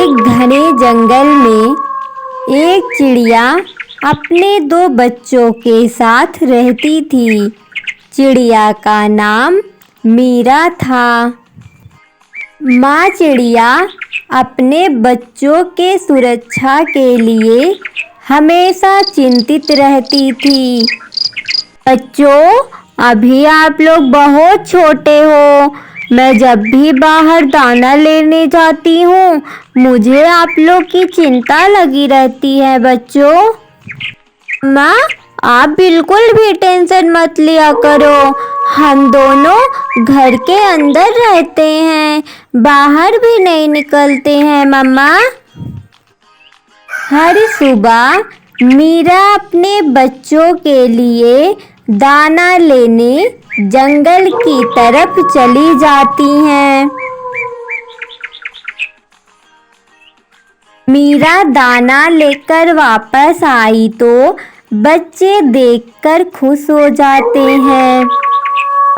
एक घने जंगल में एक चिड़िया अपने दो बच्चों के साथ रहती थी। चिड़िया का नाम मीरा था। माँ चिड़िया अपने बच्चों के सुरक्षा के लिए हमेशा चिंतित रहती थी। बच्चों, अभी आप लोग बहुत छोटे हो। मैं जब भी बाहर दाना लेने जाती हूँ, मुझे आप लोग की चिंता लगी रहती है। बच्चों, माँ, आप बिल्कुल भी टेंशन मत लिया करो। हम दोनों घर के अंदर रहते हैं, बाहर भी नहीं निकलते हैं मम्मा। हर सुबह मीरा अपने बच्चों के लिए दाना लेने जंगल की तरफ चली जाती हैं। मीरा दाना लेकर वापस आई तो बच्चे देखकर खुश हो जाते हैं।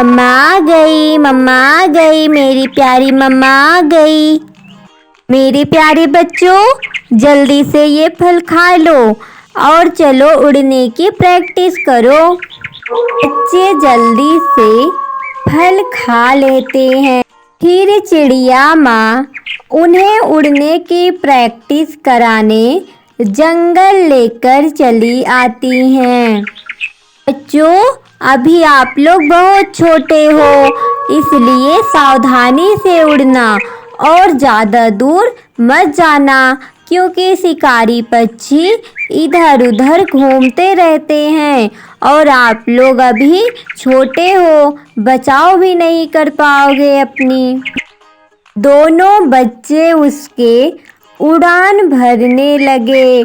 मम्मा आ गई, मम्मा आ गई, मेरी प्यारी मम्मा आ गई। मेरे प्यारे बच्चों, जल्दी से ये फल खा लो और चलो उड़ने की प्रैक्टिस करो। बच्चे जल्दी से फल खा लेते हैं। फिर चिड़िया माँ उन्हें उड़ने की प्रैक्टिस कराने जंगल लेकर चली आती हैं। बच्चों, अभी आप लोग बहुत छोटे हो, इसलिए सावधानी से उड़ना और ज़्यादा दूर मत जाना, क्योंकि शिकारी पक्षी इधर उधर घूमते रहते हैं और आप लोग अभी छोटे हो, बचाव भी नहीं कर पाओगे अपनी। दोनों बच्चे उसके उड़ान भरने लगे।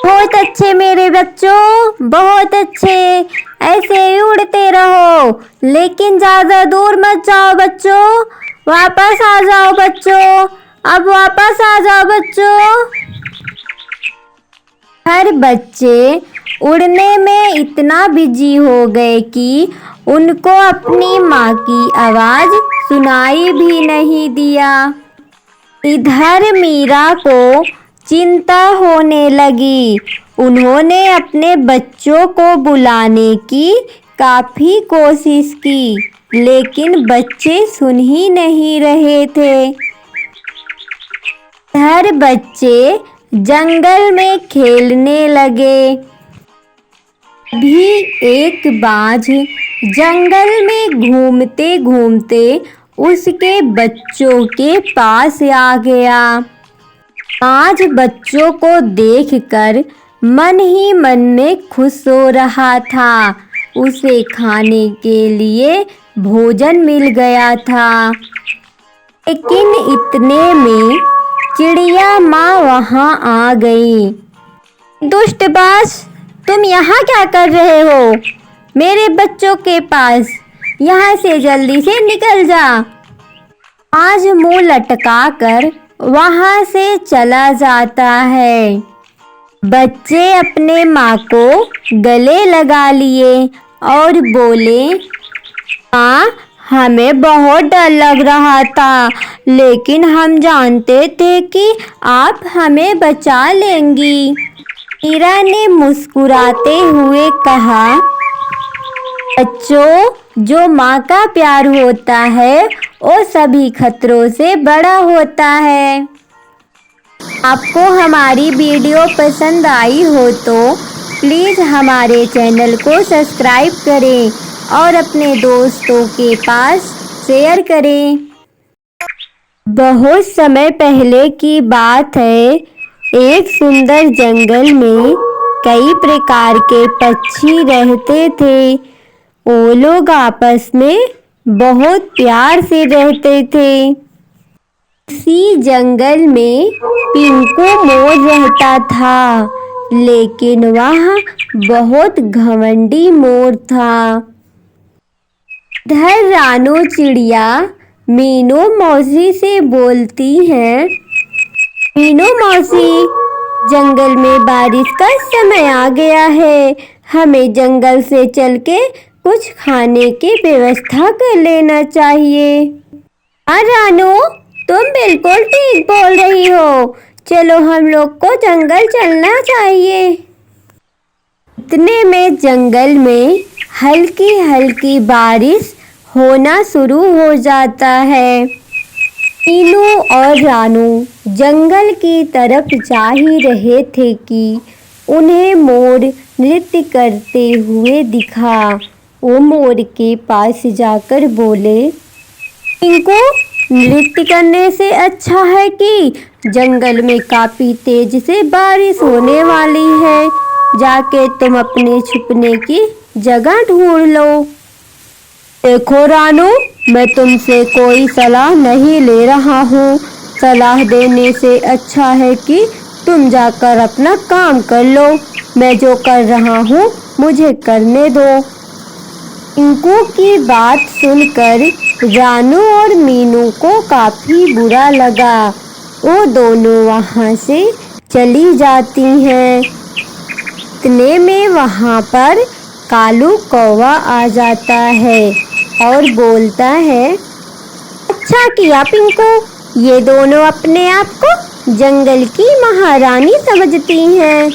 बहुत अच्छे मेरे बच्चों, बहुत अच्छे, ऐसे ही उड़ते रहो, लेकिन ज़्यादा दूर मत जाओ बच्चों। वापस आ जाओ बच्चों, अब वापस आ जाओ बच्चों। हर बच्चे उड़ने में इतना बिजी हो गए कि उनको अपनी माँ की आवाज़ सुनाई भी नहीं दिया। इधर मीरा को चिंता होने लगी। उन्होंने अपने बच्चों को बुलाने की काफ़ी कोशिश की, लेकिन बच्चे सुन ही नहीं रहे थे। हर बच्चे जंगल में खेलने लगे। भी एक बाज जंगल में घूमते घूमते उसके बच्चों के पास आ गया। आज बच्चों को देखकर मन ही मन में खुश हो रहा था। उसे खाने के लिए भोजन मिल गया था। लेकिन इतने में चिड़िया माँ वहाँ आ गई। दुष्ट बाज, तुम यहाँ क्या कर रहे हो? मेरे बच्चों के पास, यहाँ से जल्दी से निकल जा। आज मुंह लटका कर वहाँ से चला जाता है। बच्चे अपने माँ को गले लगा लिए और बोले, माँ, हमें बहुत डर लग रहा था, लेकिन हम जानते थे कि आप हमें बचा लेंगी। मीरा ने मुस्कुराते हुए कहा, बच्चों, जो माँ का प्यार होता है वो सभी खतरों से बड़ा होता है। आपको हमारी वीडियो पसंद आई हो तो प्लीज़ हमारे चैनल को सब्सक्राइब करें और अपने दोस्तों के पास शेयर करें। बहुत समय पहले की बात है। एक सुंदर जंगल में कई प्रकार के पक्षी रहते थे। वो लोग आपस में बहुत प्यार से रहते थे। इसी जंगल में पिंकू मोर रहता था, लेकिन वह बहुत घमंडी मोर था। इधर रानू चिड़िया मीनू मौसी से बोलती है, मीनू मौसी, जंगल में बारिश का समय आ गया है, हमें जंगल से चल के कुछ खाने की व्यवस्था कर लेना चाहिए। हाँ रानू, तुम बिल्कुल ठीक बोल रही हो। चलो हम लोग को जंगल चलना चाहिए। इतने में जंगल में हल्की हल्की बारिश होना शुरू हो जाता है। मीनू और रानू जंगल की तरफ जा ही रहे थे कि उन्हें मोर नृत्य करते हुए दिखा। वो मोर के पास जाकर बोले, इनको नृत्य करने से अच्छा है कि जंगल में काफी तेज से बारिश होने वाली है। जाके तुम अपने छुपने की जगह ढूंढ लो। देखो रानू, मैं तुमसे कोई सलाह नहीं ले रहा हूँ। सलाह देने से अच्छा है कि तुम जाकर अपना काम कर लो। मैं जो कर रहा हूँ मुझे करने दो। टिंकू की बात सुनकर रानू और मीनू को काफी बुरा लगा। वो दोनों वहाँ से चली जाती हैं। इतने में वहाँ पर कालू कौवा आ जाता है और बोलता है, अच्छा किया पिंकू, ये दोनों अपने आप को जंगल की महारानी समझती हैं।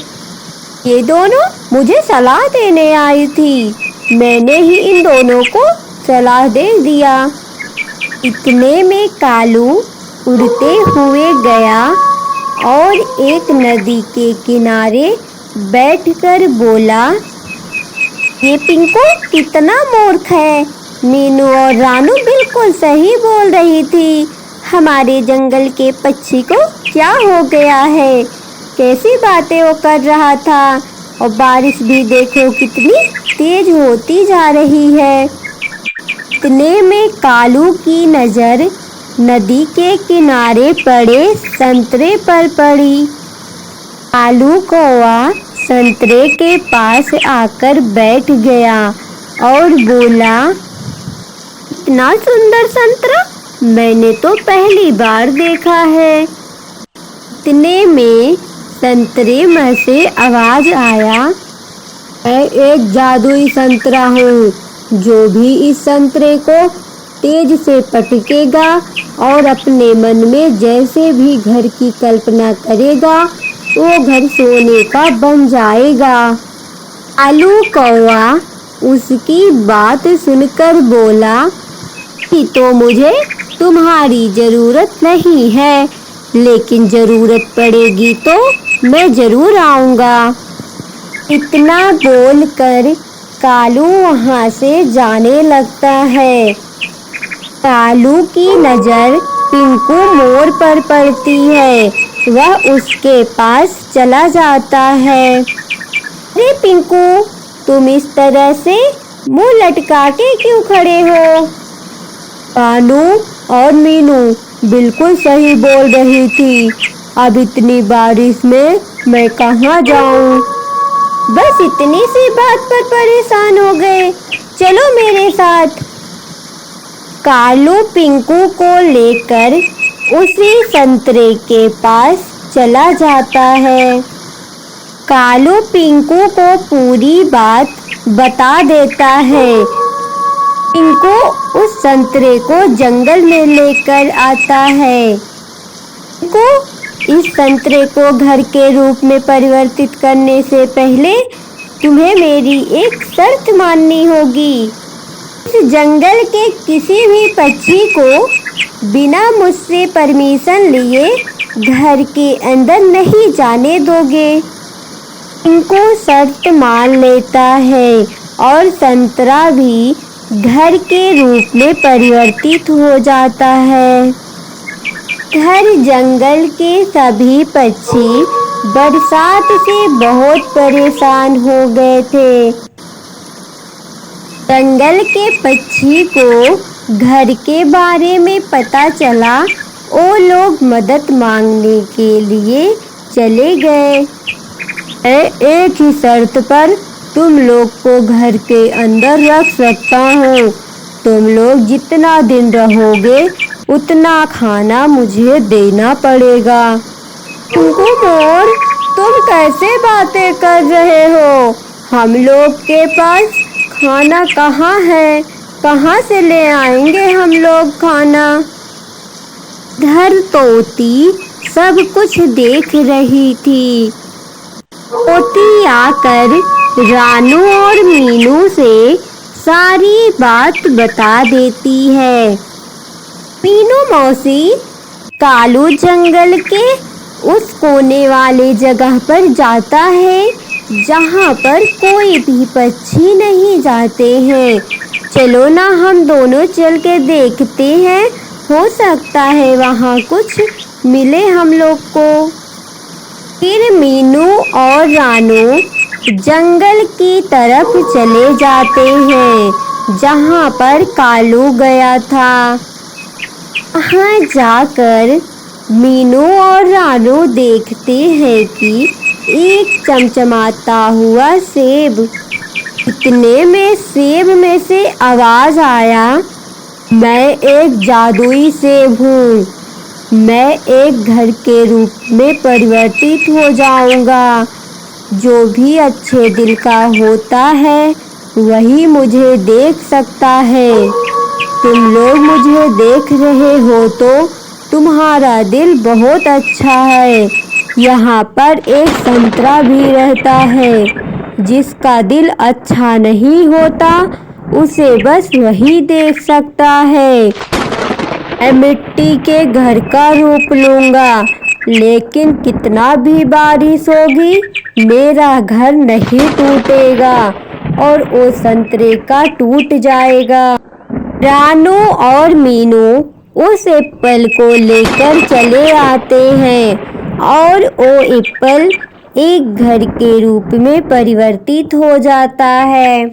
ये दोनों मुझे सलाह देने आई थी, मैंने ही इन दोनों को सलाह दे दिया। इतने में कालू उड़ते हुए गया और एक नदी के किनारे बैठकर बोला, ये पिंकू कितना मूर्ख है। मीनू और रानू बिल्कुल सही बोल रही थी। हमारे जंगल के पक्षी को क्या हो गया है, कैसी बातें वो कर रहा था। और बारिश भी देखो कितनी तेज होती जा रही है। इतने में कालू की नजर नदी के किनारे पड़े संतरे पर पड़ी। कालू कौवा संतरे के पास आकर बैठ गया और बोला, इतना सुंदर संतरा मैंने तो पहली बार देखा है। इतने में संतरे में से आवाज आया, मैं एक जादुई संतरा हूँ। जो भी इस संतरे को तेज से पटकेगा और अपने मन में जैसे भी घर की कल्पना करेगा वो घर सोने का बन जाएगा। कालू कौवा उसकी बात सुनकर बोला, कि तो मुझे तुम्हारी जरूरत नहीं है, लेकिन जरूरत पड़ेगी तो मैं जरूर आऊंगा। इतना बोलकर कालू वहाँ से जाने लगता है। कालू की नजर पिंकू मोर पर पड़ती है। वह उसके पास चला जाता है। अरे पिंकू, तुम इस तरह से मुंह लटका के क्यों खड़े हो? कालू और मीनू बिल्कुल सही बोल रही थी। अब इतनी बारिश में मैं कहाँ जाऊं? बस इतनी सी बात पर परेशान हो गए। चलो मेरे साथ। कालू पिंकू को लेकर उसी संतरे के पास चला जाता है। कालू पिंकू को पूरी बात बता देता है। पिंकू उस संतरे को जंगल में लेकर आता है। पिंकू, इस संतरे को घर के रूप में परिवर्तित करने से पहले तुम्हें मेरी एक शर्त माननी होगी। इस जंगल के किसी भी पक्षी को बिना मुझसे परमिशन लिए घर के अंदर नहीं जाने दोगे। पिंकू शर्त मान लेता है और संतरा भी घर के रूप में परिवर्तित हो जाता है। घर जंगल के सभी पक्षी बरसात से बहुत परेशान हो गए थे। जंगल के पक्षी को घर के बारे में पता चला। वो लोग मदद मांगने के लिए चले गए। एक ही शर्त पर तुम लोग को घर के अंदर रख सकता हूँ। तुम लोग जितना दिन रहोगे उतना खाना मुझे देना पड़ेगा। पिंकू मोर, तुम कैसे बातें कर रहे हो? हम लोग के पास खाना कहाँ है? कहाँ से ले आएंगे हम लोग खाना? इधर तोती सब कुछ देख रही थी। तोती आकर रानू और मीनू से सारी बात बता देती है। मीनू मौसी कालू जंगल के उस कोने वाले जगह पर जाता है जहाँ पर कोई भी पक्षी नहीं जाते हैं। चलो ना हम दोनों चल के देखते हैं, हो सकता है वहाँ कुछ मिले हम लोग को। फिर मीनू और रानू जंगल की तरफ चले जाते हैं जहाँ पर कालू गया था। वहाँ जाकर मीनू और रानू देखते हैं कि एक चमचमाता हुआ सेब। इतने में सेब में से आवाज आया, मैं एक जादुई सेब हूँ, मैं एक घर के रूप में परिवर्तित हो जाऊंगा। जो भी अच्छे दिल का होता है वही मुझे देख सकता है। तुम लोग मुझे देख रहे हो तो तुम्हारा दिल बहुत अच्छा है। यहाँ पर एक संतरा भी रहता है, जिसका दिल अच्छा नहीं होता उसे बस वही देख सकता है। मैं मिट्टी के घर का रूप लूँगा, लेकिन कितना भी बारिश होगी मेरा घर नहीं टूटेगा और वो संतरे का टूट जाएगा। रानू और मीनू उस एप्पल को लेकर चले आते हैं और वो एप्पल एक घर के रूप में परिवर्तित हो जाता है।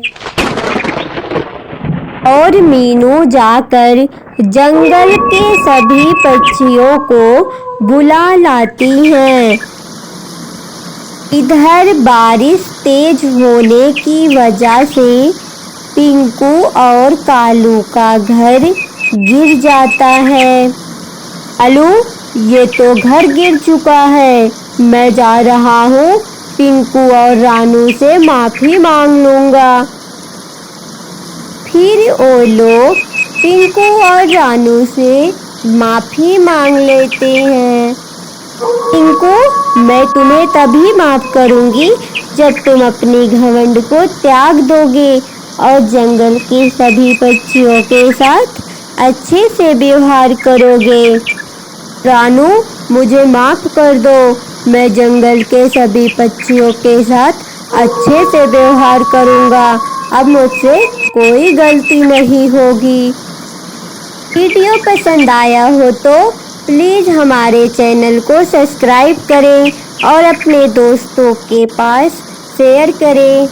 और मीनू जाकर जंगल के सभी पक्षियों को बुला लाती है। इधर बारिश तेज होने की वजह से पिंकू और कालू का घर गिर जाता है। कालू, ये तो घर गिर चुका है, मैं जा रहा हूँ, पिंकू और रानू से माफी मांग लूँगा। फिर वो लोग पिंकू और रानू से माफी मांग लेते हैं। पिंकू, मैं तुम्हें तभी माफ करूँगी जब तुम अपनी घमंड को त्याग दोगे और जंगल के सभी पक्षियों के साथ अच्छे से व्यवहार करोगे। रानू, मुझे माफ कर दो, मैं जंगल के सभी पक्षियों के साथ अच्छे से व्यवहार करूँगा। अब मुझसे कोई गलती नहीं होगी। वीडियो पसंद आया हो तो प्लीज़ हमारे चैनल को सब्सक्राइब करें और अपने दोस्तों के पास शेयर करें।